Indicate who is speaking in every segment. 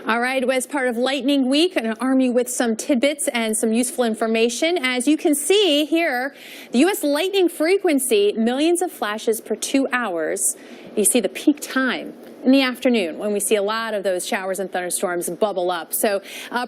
Speaker 1: All right, as part of Lightning Week, I'm going to arm you with some tidbits and some useful information. As you can see here, the U.S. lightning frequency, millions of flashes per 2 hours. You see the peak time in the afternoon when we see a lot of those showers and thunderstorms bubble up. So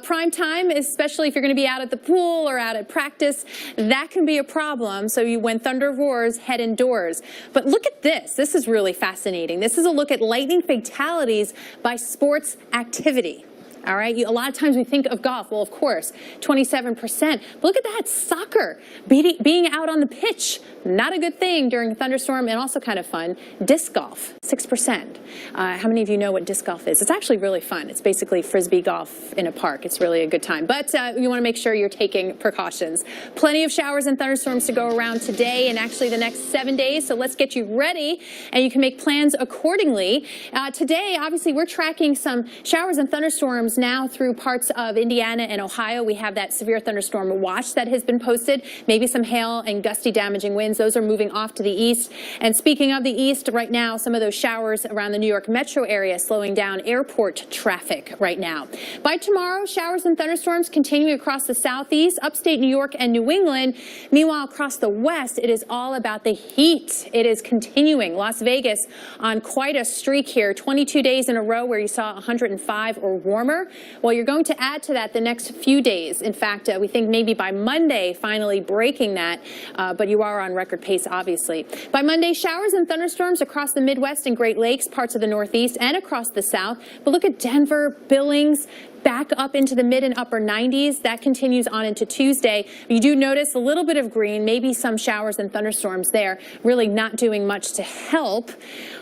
Speaker 1: prime time, especially if you're going to be out at the pool or out at practice, that can be a problem. So when thunder roars, head indoors. But look at this. This is really fascinating. This is a look at lightning fatalities by sports activity. All right, a lot of times we think of golf. Well, of course, 27%. But look at that, soccer, being out on the pitch. Not a good thing during a thunderstorm, and also kind of fun. Disc golf, 6%. How many of you know what disc golf is? It's actually really fun. It's basically frisbee golf in a park. It's really a good time. But you want to make sure you're taking precautions. Plenty of showers and thunderstorms to go around today and actually the next 7 days. So let's get you ready, and you can make plans accordingly. Today, obviously, we're tracking some showers and thunderstorms now through parts of Indiana and Ohio. We have that severe thunderstorm watch that has been posted. Maybe some hail and gusty damaging winds. Those are moving off to the east. And speaking of the east, right now, some of those showers around the New York metro area slowing down airport traffic right now. By tomorrow, showers and thunderstorms continuing across the southeast, upstate New York and New England. Meanwhile, across the west, it is all about the heat. It is continuing. Las Vegas on quite a streak here. 22 days in a row where you saw 105 or warmer. Well, you're going to add to that the next few days. In fact, we think maybe by Monday, finally breaking that, but you are on record pace, obviously. By Monday, showers and thunderstorms across the Midwest and Great Lakes, parts of the Northeast, and across the South. But look at Denver, Billings, back up into the mid and upper 90s. That continues on into Tuesday. You do notice a little bit of green, maybe some showers and thunderstorms there, really not doing much to help.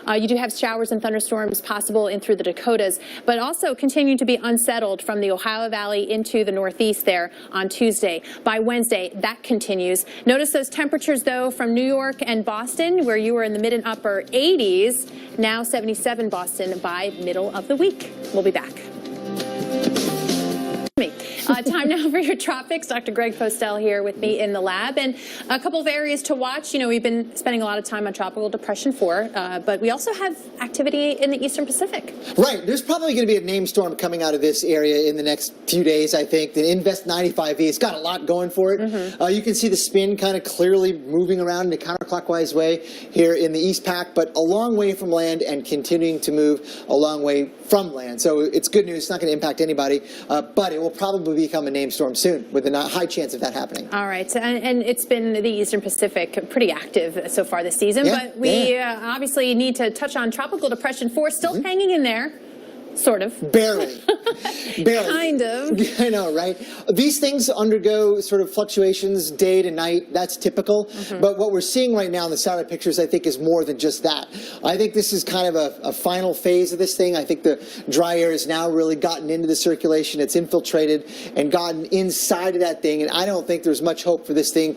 Speaker 1: You do have showers and thunderstorms possible in through the Dakotas, but also continue to be unsettled from the Ohio Valley into the Northeast there on Tuesday. By Wednesday, that continues. Notice those temperatures, though, from New York and Boston, where you were in the mid and upper 80s, now 77 Boston by middle of the week. We'll be back. Time now for your tropics. Dr. Greg Postel here with me in the lab. And a couple of areas to watch. You know, we've been spending a lot of time on Tropical Depression 4, but we also have activity in the Eastern Pacific.
Speaker 2: Right. There's probably going to be a named storm coming out of this area in the next few days, I think. The Invest 95E, it's got a lot going for it. You can see the spin kind of clearly moving around in a counterclockwise way here in the East Pac, but a long way from land and continuing to move a long way from land. So it's good news. It's not going to impact anybody, but it will probably become a named storm soon with a high chance of that happening. All
Speaker 1: right. And it's been the Eastern Pacific pretty active so far this season, but we obviously need to touch on Tropical Depression 4, still hanging in there. Sort of.
Speaker 2: Barely. Barely.
Speaker 1: Kind of.
Speaker 2: I know, right? These things undergo sort of fluctuations day to night. That's typical. But what we're seeing right now in the satellite pictures, I think, is more than just that. I think this is kind of a final phase of this thing. I think the dry air has now really gotten into the circulation. It's infiltrated and gotten inside of that thing. And I don't think there's much hope for this thing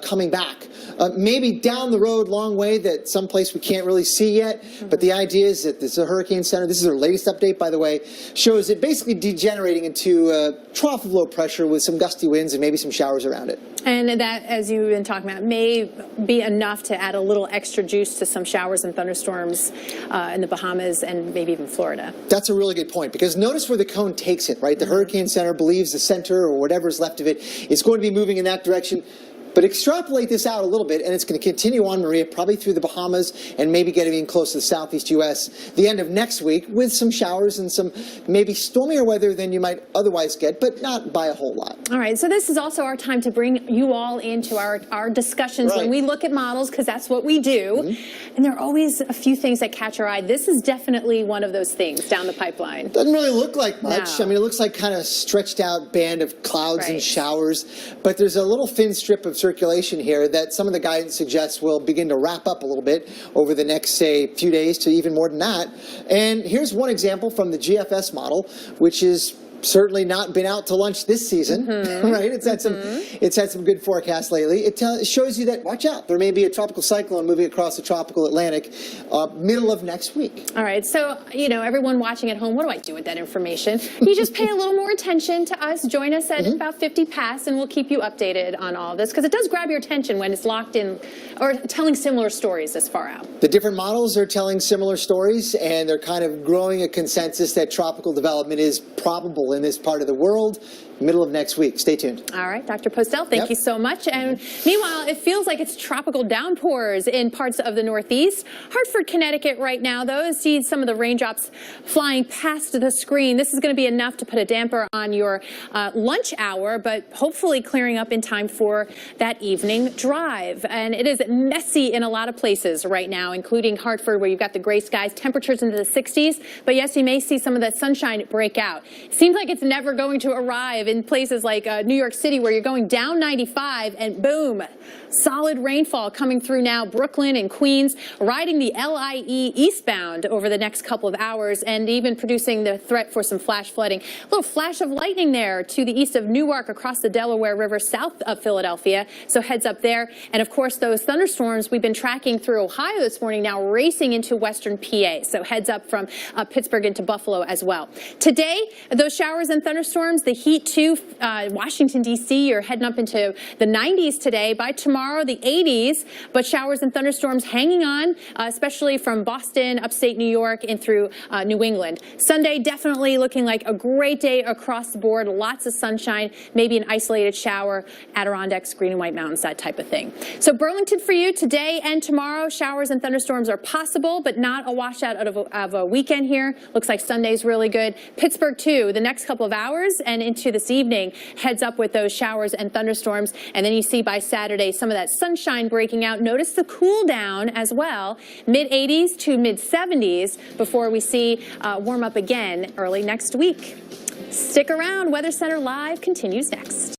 Speaker 2: coming back. Maybe down the road, long way, that someplace we can't really see yet. But the idea is that this is a hurricane center. This is our latest update, by the way, shows it basically degenerating into a trough of low pressure with some gusty winds and maybe some showers around it.
Speaker 1: And that, as you've been talking about, may be enough to add a little extra juice to some showers and thunderstorms in the Bahamas and maybe even Florida.
Speaker 2: That's a really good point, because notice where the cone takes it, right? The hurricane center believes the center, or whatever's left of it, is going to be moving in that direction. But extrapolate this out a little bit, and it's going to continue on, Maria, probably through the Bahamas and maybe getting in close to the southeast U.S. the end of next week with some showers and some maybe stormier weather than you might otherwise get, but not by a whole lot.
Speaker 1: All right, so this is also our time to bring you all into our discussions when we look at models, because that's what we do. And there are always a few things that catch our eye. This is definitely one of those things down the pipeline.
Speaker 2: Doesn't really look like much. No. I mean, it looks like kind of stretched out band of clouds and showers, but there's a little thin strip of circulation here that some of the guidance suggests will begin to wrap up a little bit over the next, say, few days to even more than that. And here's one example from the GFS model, which is certainly not been out to lunch this season, right? It's had some good forecasts lately. It shows you that, watch out, there may be a tropical cyclone moving across the tropical Atlantic middle of next week.
Speaker 1: All right, so, you know, everyone watching at home, what do I do with that information? You just pay a little more attention to us. Join us at about 50 past, and we'll keep you updated on all of this, because it does grab your attention when it's locked in or telling similar stories this far out. The
Speaker 2: different models are telling similar stories, and they're kind of growing a consensus that tropical development is probable in this part of the world middle of next week. Stay tuned.
Speaker 1: All right, Dr. Postel, thank you so much. And meanwhile, it feels like it's tropical downpours in parts of the Northeast. Hartford, Connecticut right now, though, see some of the raindrops flying past the screen. This is going to be enough to put a damper on your lunch hour, but hopefully clearing up in time for that evening drive. And it is messy in a lot of places right now, including Hartford, where you've got the gray skies, temperatures into the 60s. But yes, you may see some of that sunshine break out. Seems like it's never going to arrive in places like New York City, where you're going down 95 and boom, solid rainfall coming through now. Brooklyn and Queens riding the LIE eastbound over the next couple of hours, and even producing the threat for some flash flooding. A little flash of lightning there to the east of Newark across the Delaware River south of Philadelphia, so heads up there. And of course, those thunderstorms we've been tracking through Ohio this morning now racing into western PA, so heads up from Pittsburgh into Buffalo as well. Today, those showers and thunderstorms, the heat too. Washington, D.C., you're heading up into the 90s today. By tomorrow, the 80s, but showers and thunderstorms hanging on, especially from Boston, upstate New York, and through New England. Sunday, definitely looking like a great day across the board. Lots of sunshine, maybe an isolated shower, Adirondacks, Green and White Mountains, that type of thing. So Burlington for you today and tomorrow, showers and thunderstorms are possible, but not a washout of a weekend here. Looks like Sunday's really good. Pittsburgh, too, the next couple of hours and into this evening, heads up with those showers and thunderstorms. And then you see by Saturday some of that sunshine breaking out. Notice the cool down as well, mid-80s to mid-70s before we see warm up again early next week. Stick around. Weather Center Live continues next.